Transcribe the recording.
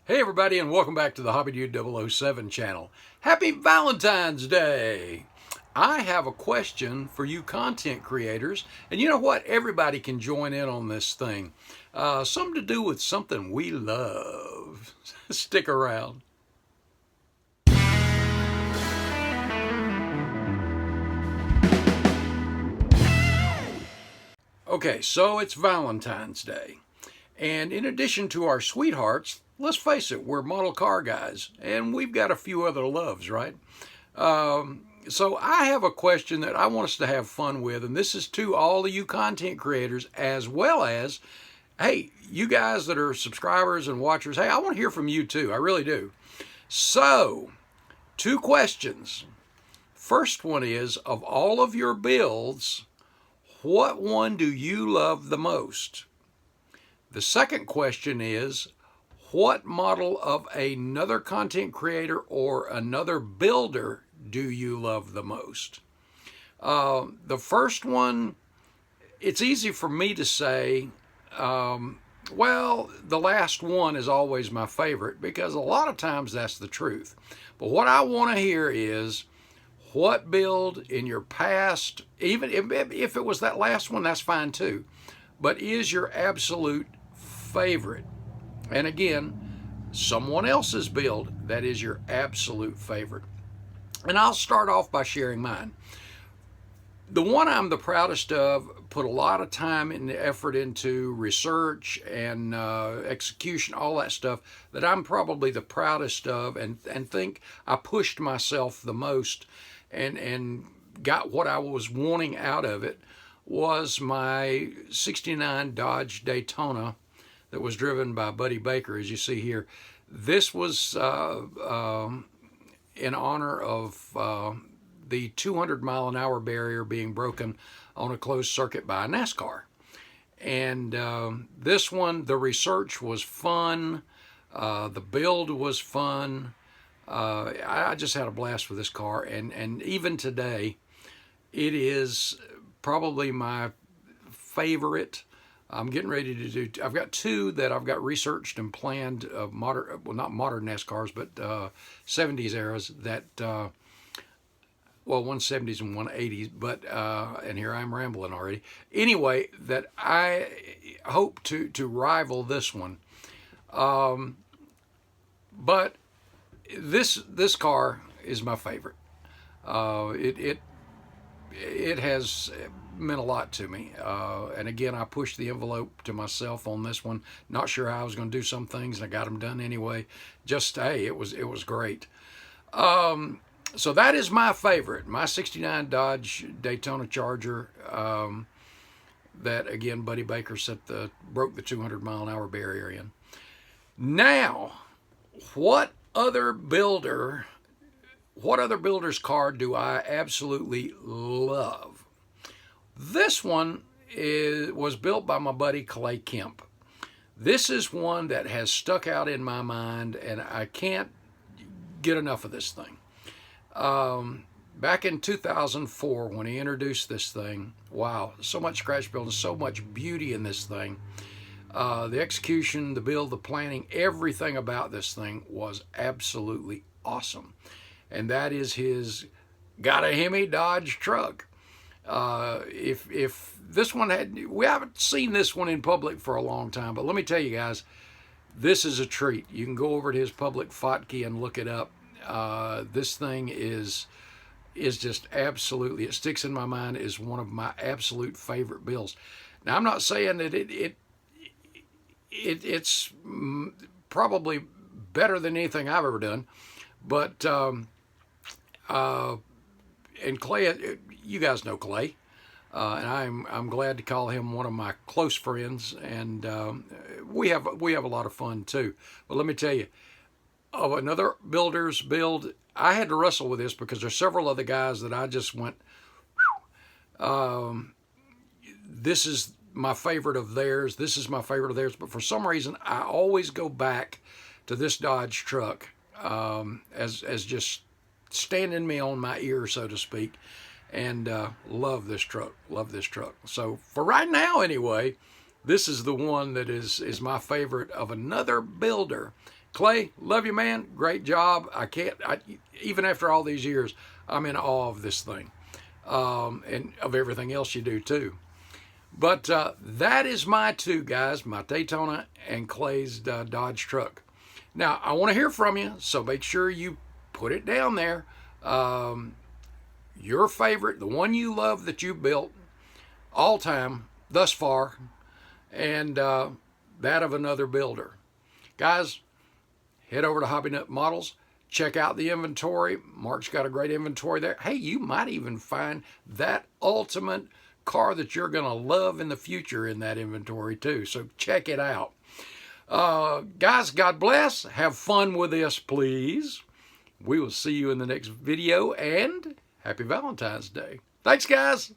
Hey everybody, and welcome back to the HobbyDude007 channel. Happy Valentine's Day! I have a question for you content creators, and you know what? Everybody can join in on this thing. Something to do with something we love. Stick around. Okay, so it's Valentine's Day. And in addition to our sweethearts, let's face it, we're model car guys, and we've got a few other loves, right? So I have a question that I want us to have fun with, and this is to all of you content creators, as well as, hey, you guys that are subscribers and watchers, hey, I want to hear from you too, I really do. So, two questions. First one is, of all of your builds, what one do you love the most? The second question is, what model of another content creator or another builder do you love the most? The first one, it's easy for me to say, well, the last one is always my favorite because a lot of times that's the truth. But what I want to hear is, what build in your past, even if it was that last one, that's fine too, but is your absolute favorite? And again, someone else's build that is your absolute favorite. And I'll start off by sharing mine. The one I'm the proudest of, put a lot of time and effort into research and execution, all that stuff, that I'm probably the proudest of and think I pushed myself the most and got what I was wanting out of it, was my 69 Dodge Daytona that was driven by Buddy Baker, as you see here. This was in honor of the 200-mile-an-hour barrier being broken on a closed circuit by a NASCAR. And this one, the research was fun, the build was fun. I just had a blast with this car, and even today, it is probably my favorite. I'm getting ready to do, I've got two that I've got researched and planned, modern, well, not modern NASCARs, but 70s eras that, well, one 70s and one 80s, but, and here I'm rambling already. Anyway, that I hope to rival this one. But this car is my favorite. It has meant a lot to me, and again, I pushed the envelope to myself on this one. Not sure how I was going to do some things, and I got them done anyway. Just, hey, it was great. So that is my favorite, my 69 Dodge Daytona Charger. That again, Buddy Baker broke the 200-mile-an-hour barrier in. Now, what other builder's car do I absolutely love? This one was built by my buddy Clay Kemp. This is one that has stuck out in my mind, and I can't get enough of this thing. Back in 2004, when he introduced this thing, wow, so much scratch building, so much beauty in this thing. The execution, the build, the planning, everything about this thing was absolutely awesome. And that is his Got a Hemi Dodge truck. If this one we haven't seen this one in public for a long time, but let me tell you guys, this is a treat. You can go over to his public Fotke and look it up. This thing is just absolutely, it sticks in my mind as one of my absolute favorite builds. Now, I'm not saying that it's probably better than anything I've ever done, but and Clay, you guys know Clay, and I'm glad to call him one of my close friends, and we have a lot of fun too. But let me tell you, of another builder's build, I had to wrestle with this because there's several other guys that I just went, this is my favorite of theirs, this is my favorite of theirs, but for some reason I always go back to this Dodge truck as just standing me on my ear, so to speak, and love this truck. So for right now anyway, this is the one that is my favorite of another builder, Clay, love you, man. Great job. Even after all these years, I'm in awe of this thing, and of everything else you do too. But that is my two, guys, my Daytona and Clay's Dodge truck. Now, I want to hear from you, so make sure you put it down there. Your favorite, the one you love that you built all time thus far, and that of another builder. Guys, head over to HobbyNut Models. Check out the inventory. Mark's got a great inventory there. Hey, you might even find that ultimate car that you're going to love in the future in that inventory too. So check it out. Guys, God bless. Have fun with this, please. We will see you in the next video, and happy Valentine's Day. Thanks, guys.